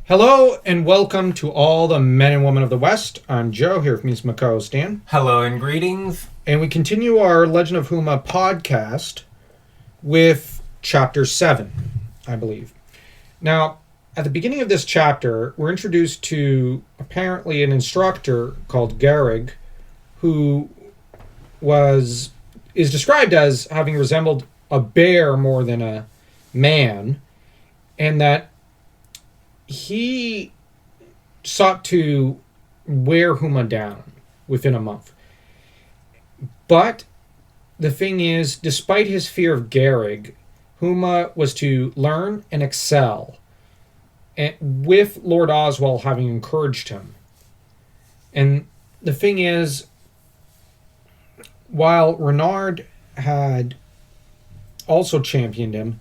Hello and welcome to all the men and women of the West. I'm Joe, here with me is my co-host Dan. Hello and greetings. And we continue our Legend of Huma podcast with Chapter 7, I believe. Now, at the beginning of this chapter, we're introduced to apparently an instructor called Garrig, who is described as having resembled a bear more than a man, and that he sought to wear Huma down within a month. But the thing is, despite his fear of Garrig, Huma was to learn and excel, and with Lord Oswald having encouraged him. And the thing is, while Renard had also championed him,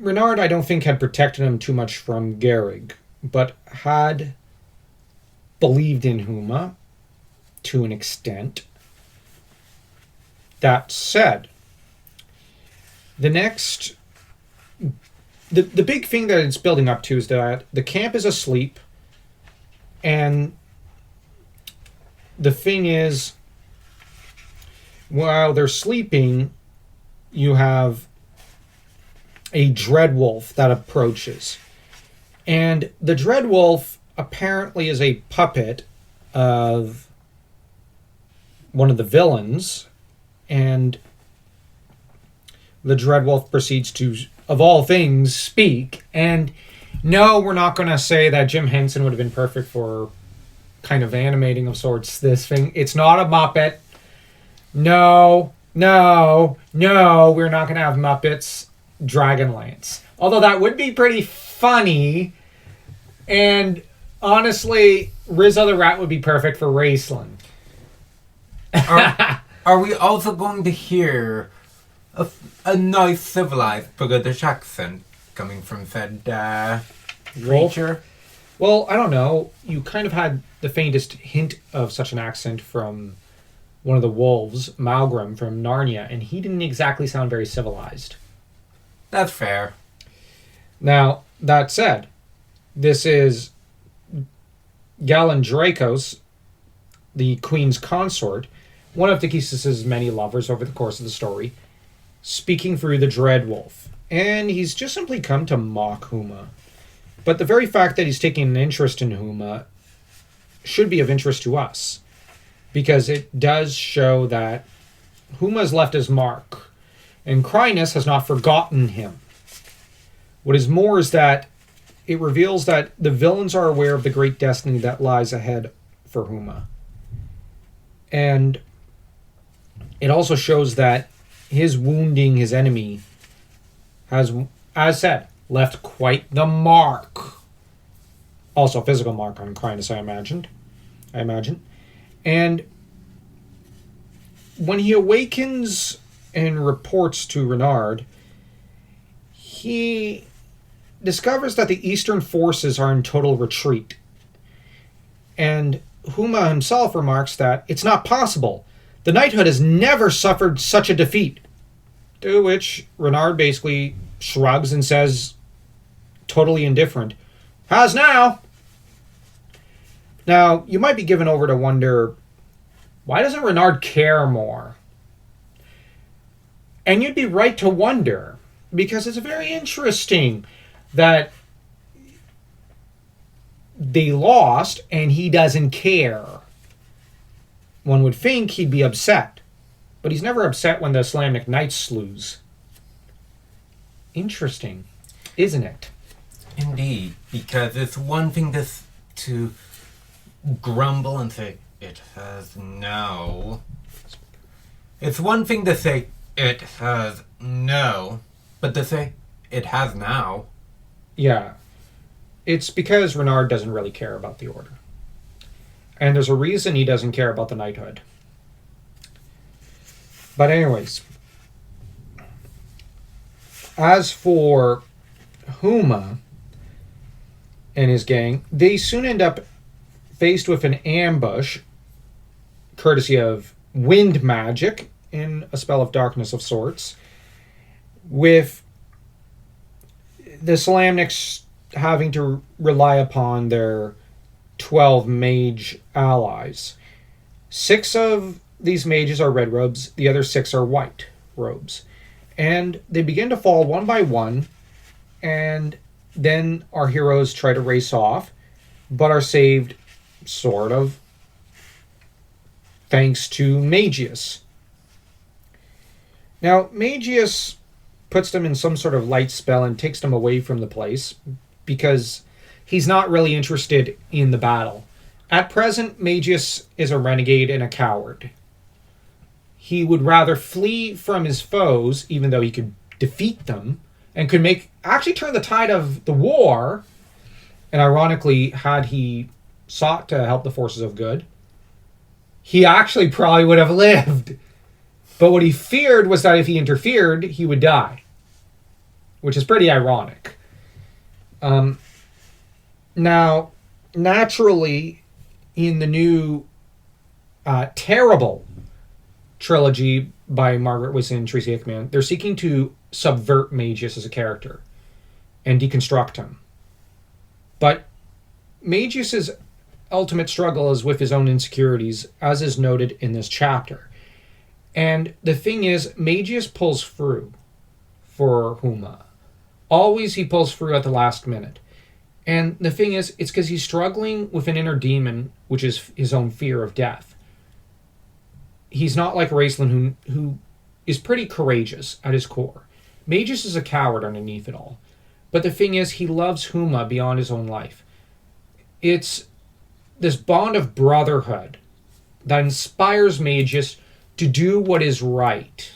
Renard, I don't think, had protected him too much from Garrig, but had believed in Huma to an extent. That said, the big thing that it's building up to is that the camp is asleep, and the thing is, while they're sleeping, you have a dreadwolf that approaches. And the dreadwolf apparently is a puppet of one of the villains, and the dreadwolf proceeds to, of all things, speak. And no, we're not going to say that Jim Henson would have been perfect for kind of animating of sorts this thing. It's not a Muppet. No, we're not going to have Muppets. Dragonlance. Although that would be pretty funny. And honestly, Rizzo the Rat would be perfect for Raceland. Are we also going to hear a nice civilized British accent coming from said creature? Well, I don't know. You kind of had the faintest hint of such an accent from one of the wolves, Malgrim from Narnia, and he didn't exactly sound very civilized. That's fair. Now, that said, this is Galen Dracos, the Queen's consort, one of Dickesus's many lovers over the course of the story, speaking through the Dreadwolf. And he's just simply come to mock Huma. But the very fact that he's taking an interest in Huma should be of interest to us, because it does show that Huma's left his mark, and Krynn has not forgotten him. What is more is that it reveals that the villains are aware of the great destiny that lies ahead for Huma. And it also shows that his wounding his enemy has, as said, left quite the mark. Also a physical mark on Krynn, I imagine. And when he awakens and reports to Renard, he discovers that the Eastern forces are in total retreat. And Huma himself remarks that it's not possible. The knighthood has never suffered such a defeat. To which Renard basically shrugs and says, totally indifferent, "Has now." Now, you might be given over to wonder, why doesn't Renard care more? And you'd be right to wonder, because it's very interesting that they lost and he doesn't care. One would think he'd be upset, but he's never upset when the Islamic Knights lose. Interesting, isn't it? Indeed, because it's one thing to grumble and say, "It has no." It's one thing to say, "It has no," but to say, "It has now." Yeah. It's because Renard doesn't really care about the Order. And there's a reason he doesn't care about the knighthood. But anyways, as for Huma and his gang, they soon end up faced with an ambush, courtesy of wind magic in a spell of darkness of sorts, with the Salamnics having to rely upon their 12 mage allies. 6 of these mages are red robes, the other 6 are white robes. And they begin to fall one by one, and then our heroes try to race off, but are saved, sort of, thanks to Magius. Now, Magius puts them in some sort of light spell and takes them away from the place because he's not really interested in the battle. At present, Magius is a renegade and a coward. He would rather flee from his foes, even though he could defeat them, and could actually turn the tide of the war. And ironically, had he sought to help the forces of good, he actually probably would have lived. But what he feared was that if he interfered, he would die, which is pretty ironic. Now, naturally, in the new terrible trilogy by Margaret Wisson and Tracy Hickman, they're seeking to subvert Magius as a character and deconstruct him. But Magius's ultimate struggle is with his own insecurities, as is noted in this chapter. And the thing is, Magius pulls through for Huma. Always he pulls through at the last minute. And the thing is, it's because he's struggling with an inner demon, which is his own fear of death. He's not like Raistlin, who is pretty courageous at his core. Magius is a coward underneath it all. But the thing is, he loves Huma beyond his own life. It's this bond of brotherhood that inspires Magius to do what is right.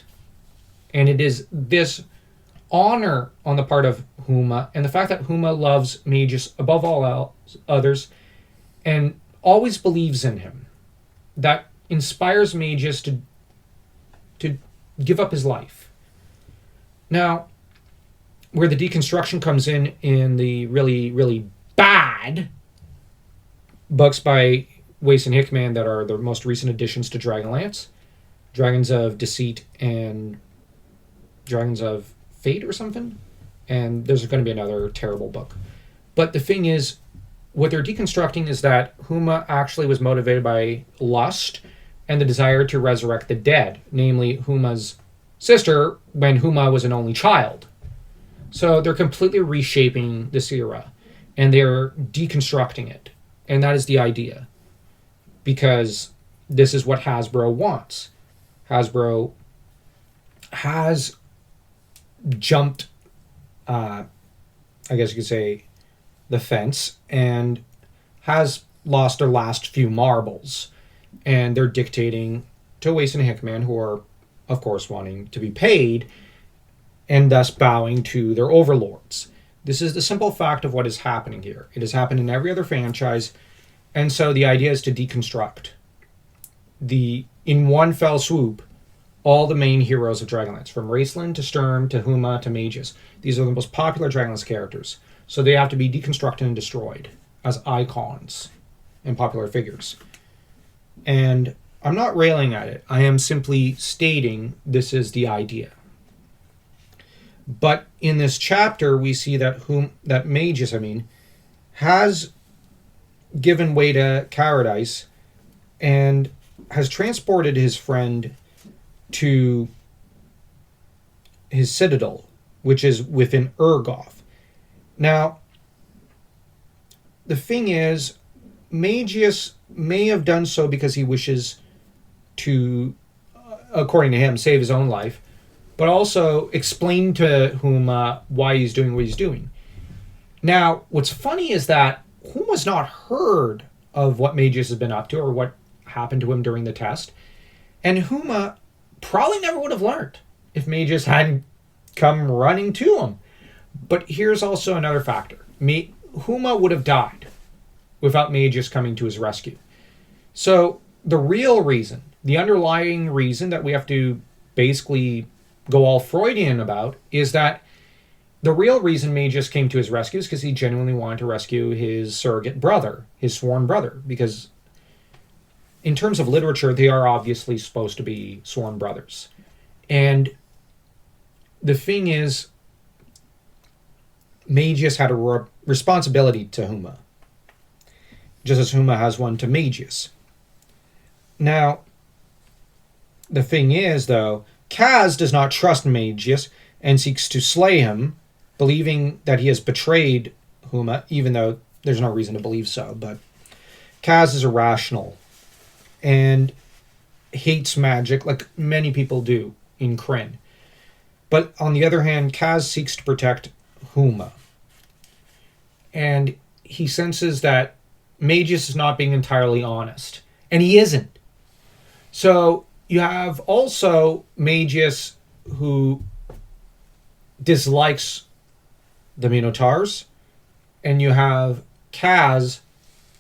And it is this honor on the part of Huma, and the fact that Huma loves Magius above all others and always believes in him, that inspires Magius to give up his life. Now, where the deconstruction comes in the really, really bad books by Weiss and Hickman that are the most recent additions to Dragonlance, Dragons of Deceit and Dragons of Fate or something, and there's going to be another terrible book. But the thing is, what they're deconstructing is that Huma actually was motivated by lust and the desire to resurrect the dead, namely Huma's sister when Huma was an only child. So they're completely reshaping this era, and they're deconstructing it. And that is the idea. Because this is what Hasbro wants. Hasbro has jumped, I guess you could say, the fence, and has lost their last few marbles. And they're dictating to Weiss and Hickman, who are, of course, wanting to be paid, and thus bowing to their overlords. This is the simple fact of what is happening here. It has happened in every other franchise, and so the idea is to deconstruct in one fell swoop, all the main heroes of Dragonlance, from Raistlin to Sturm to Huma to Magius. These are the most popular Dragonlance characters, so they have to be deconstructed and destroyed as icons and popular figures. And I'm not railing at it. I am simply stating this is the idea. But in this chapter, we see that Magius, has given way to cowardice and has transported his friend to his citadel, which is within Urgoth. Now, the thing is, Magius may have done so because he wishes to, according to him, save his own life, but also explain to Huma why he's doing what he's doing. Now, what's funny is that Huma's not heard of what Magius has been up to or what happened to him during the test, and Huma probably never would have learned if Magius hadn't come running to him. But here's also another factor. Huma would have died without Magius coming to his rescue. So the real reason, the underlying reason that we have to basically go all Freudian about is that the real reason Magius came to his rescue is because he genuinely wanted to rescue his surrogate brother, his sworn brother, because in terms of literature, they are obviously supposed to be sworn brothers. And the thing is, Magius had a responsibility to Huma, just as Huma has one to Magius. Now, the thing is, though, Kaz does not trust Magius and seeks to slay him, believing that he has betrayed Huma, even though there's no reason to believe so. But Kaz is irrational and hates magic like many people do in Krynn. But on the other hand, Kaz seeks to protect Huma. And he senses that Magius is not being entirely honest. And he isn't. So you have also Magius, who dislikes the Minotaurs, and you have Kaz,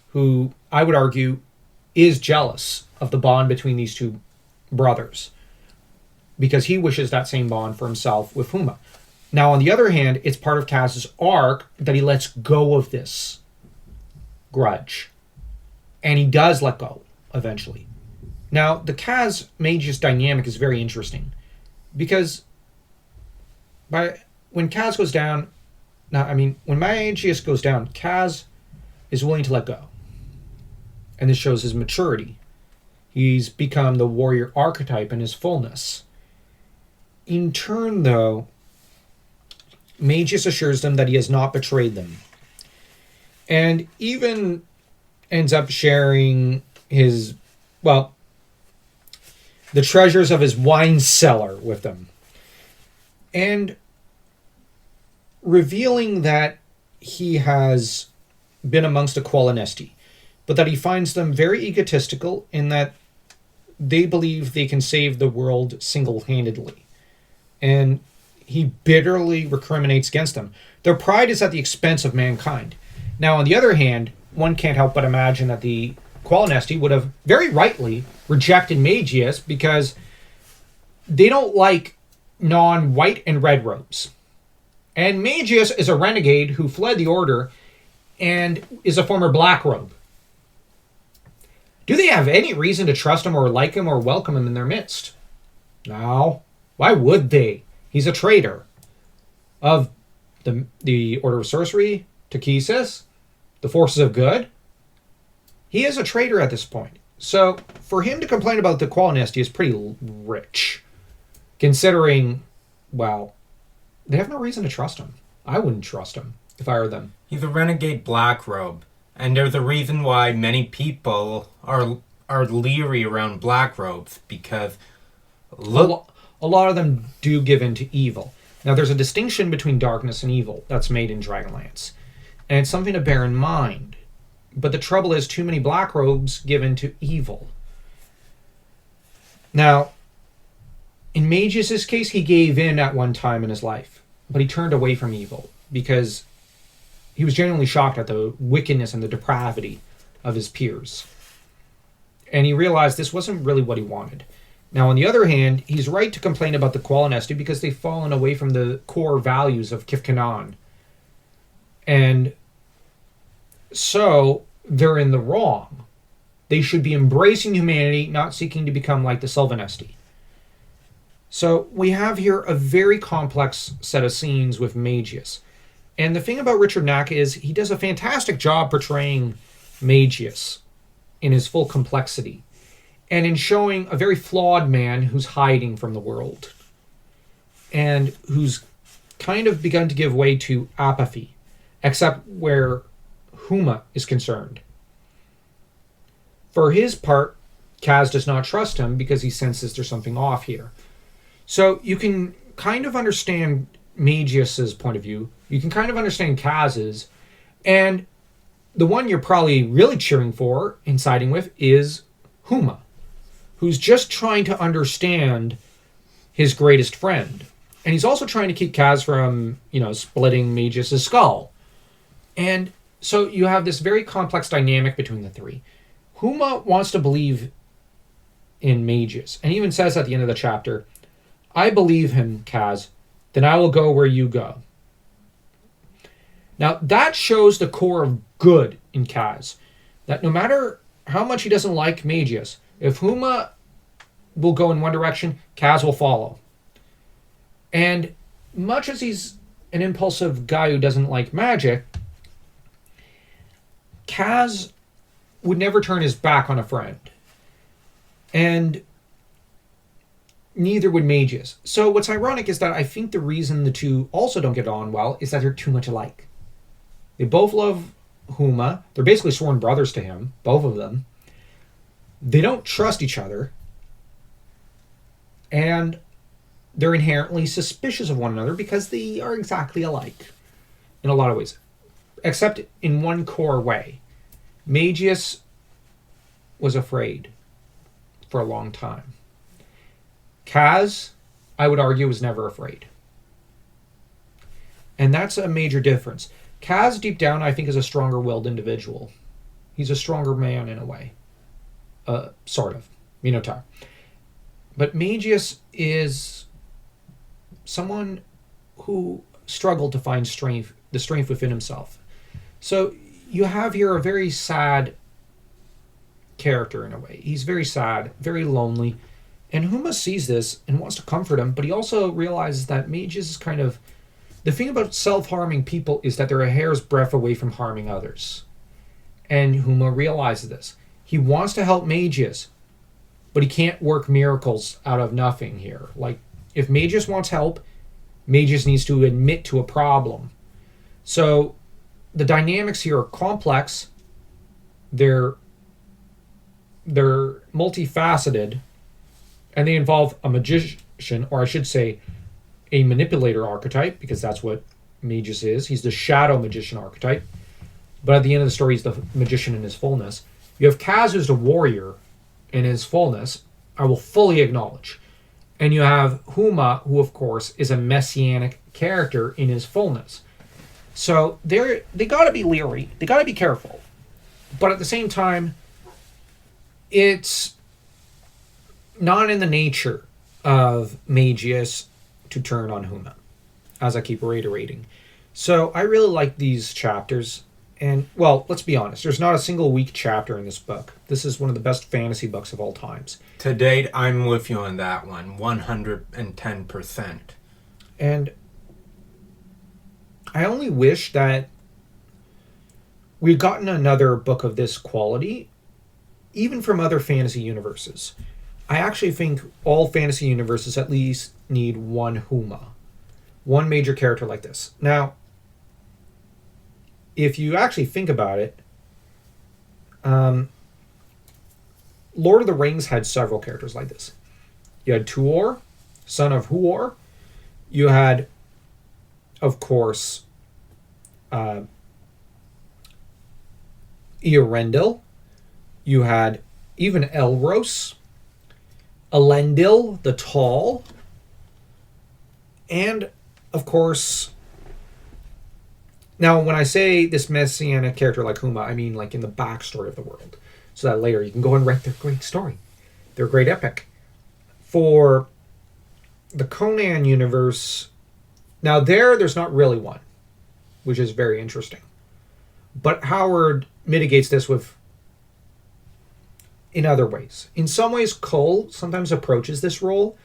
who I would argue is jealous of the bond between these two brothers, because he wishes that same bond for himself with Huma. Now, on the other hand, it's part of Kaz's arc that he lets go of this grudge. And he does let go, eventually. Now, the Kaz-Magius dynamic is very interesting, because when Kaz goes down, when Magius goes down, Kaz is willing to let go. And this shows his maturity. He's become the warrior archetype in his fullness. In turn, though, Magius assures them that he has not betrayed them. And even ends up sharing his, the treasures of his wine cellar with them. And revealing that he has been amongst the Qualinesti, but that he finds them very egotistical in that they believe they can save the world single-handedly. And he bitterly recriminates against them. Their pride is at the expense of mankind. Now, on the other hand, one can't help but imagine that the Qualinesti would have very rightly rejected Magius because they don't like non-white and red robes. And Magius is a renegade who fled the order and is a former black robe. Do they have any reason to trust him or like him or welcome him in their midst? No. Why would they? He's a traitor of the Order of Sorcery, Takesis, the Forces of Good. He is a traitor at this point. So for him to complain about the Qualinesti is pretty rich, considering, they have no reason to trust him. I wouldn't trust him if I were them. He's a renegade black robe, and there's a reason why many people are leery around black robes, because a lot of them do give in to evil. Now, there's a distinction between darkness and evil that's made in Dragonlance, and it's something to bear in mind. But the trouble is, too many black robes give in to evil. Now, in Magius' case, he gave in at one time in his life, but he turned away from evil because he was genuinely shocked at the wickedness and the depravity of his peers. And he realized this wasn't really what he wanted. Now, on the other hand, he's right to complain about the Qualinesti because they've fallen away from the core values of Kifkanan. And so they're in the wrong. They should be embracing humanity, not seeking to become like the Sylvanesti. So we have here a very complex set of scenes with Magius. And the thing about Richard Knack is he does a fantastic job portraying Magius in his full complexity, and in showing a very flawed man who's hiding from the world and who's kind of begun to give way to apathy, except where Huma is concerned. For his part, Kaz does not trust him because he senses there's something off here. So you can kind of understand Magius's point of view. You can kind of understand Kaz's. And the one you're probably really cheering for and siding with is Huma, who's just trying to understand his greatest friend. And he's also trying to keep Kaz from, splitting Magius' skull. And so you have this very complex dynamic between the three. Huma wants to believe in Magius, and he even says at the end of the chapter, "I believe him, Kaz, then I will go where you go." Now, that shows the core of good in Kaz, that no matter how much he doesn't like Magius, if Huma will go in one direction, Kaz will follow. And much as he's an impulsive guy who doesn't like magic, Kaz would never turn his back on a friend. And neither would Magius. So what's ironic is that I think the reason the two also don't get on well is that they're too much alike. They both love Huma. They're basically sworn brothers to him, both of them. They don't trust each other. And they're inherently suspicious of one another because they are exactly alike in a lot of ways. Except in one core way. Magius was afraid for a long time. Kaz, I would argue, was never afraid. And that's a major difference. Kaz, deep down, I think, is a stronger-willed individual. He's a stronger man in a way. Sort of. Minotaur. But Magius is someone who struggled to find the strength within himself. So you have here a very sad character in a way. He's very sad, very lonely. And Huma sees this and wants to comfort him, but he also realizes that Magius is kind of... The thing about self-harming people is that they're a hair's breadth away from harming others. And Huma realizes this. He wants to help Magius, but he can't work miracles out of nothing here. Like, if Magius wants help, Magius needs to admit to a problem. So, the dynamics here are complex. They're multifaceted. And they involve a magician, or I should say, a manipulator archetype, because that's what Magius is. He's the shadow magician archetype. But at the end of the story, he's the magician in his fullness. You have Kaz, who's the warrior in his fullness. I will fully acknowledge. And you have Huma, who, of course, is a messianic character in his fullness. So they got to be leery. They got to be careful. But at the same time, it's not in the nature of Magius to turn on Huma, as I keep reiterating. So I really like these chapters. And, well, let's be honest. There's not a single weak chapter in this book. This is one of the best fantasy books of all times. To date, I'm with you on that one. 110%. And I only wish that we'd gotten another book of this quality, even from other fantasy universes. I actually think all fantasy universes at least need one Huma. One major character like this. Now, if you actually think about it, Lord of the Rings had several characters like this. You had Tuor, son of Huor. You had, of course, Eorendil. You had even Elros, Elendil the Tall, and, of course... Now, when I say this messianic character like Huma, I mean like in the backstory of the world. So that later you can go and write their great story. Their great epic. For the Conan universe... Now there's not really one, which is very interesting. But Howard mitigates this in other ways. In some ways, Cole sometimes approaches this role,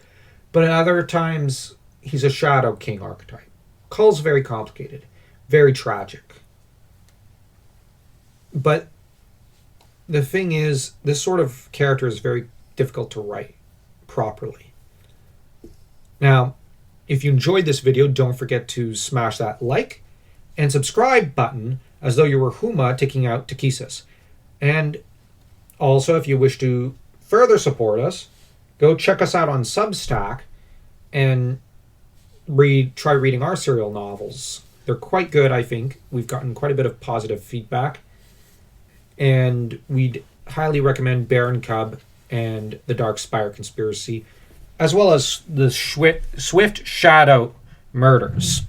but in other times, he's a Shadow King archetype. Cole's very complicated, very tragic. But the thing is, this sort of character is very difficult to write properly. Now, if you enjoyed this video, don't forget to smash that like and subscribe button as though you were Huma taking out Takesis. And also, if you wish to further support us, go check us out on Substack and try reading our serial novels. They're quite good, I think. We've gotten quite a bit of positive feedback. And we'd highly recommend Baron Cub and the Dark Spire Conspiracy, as well as the Swift Shadow Murders.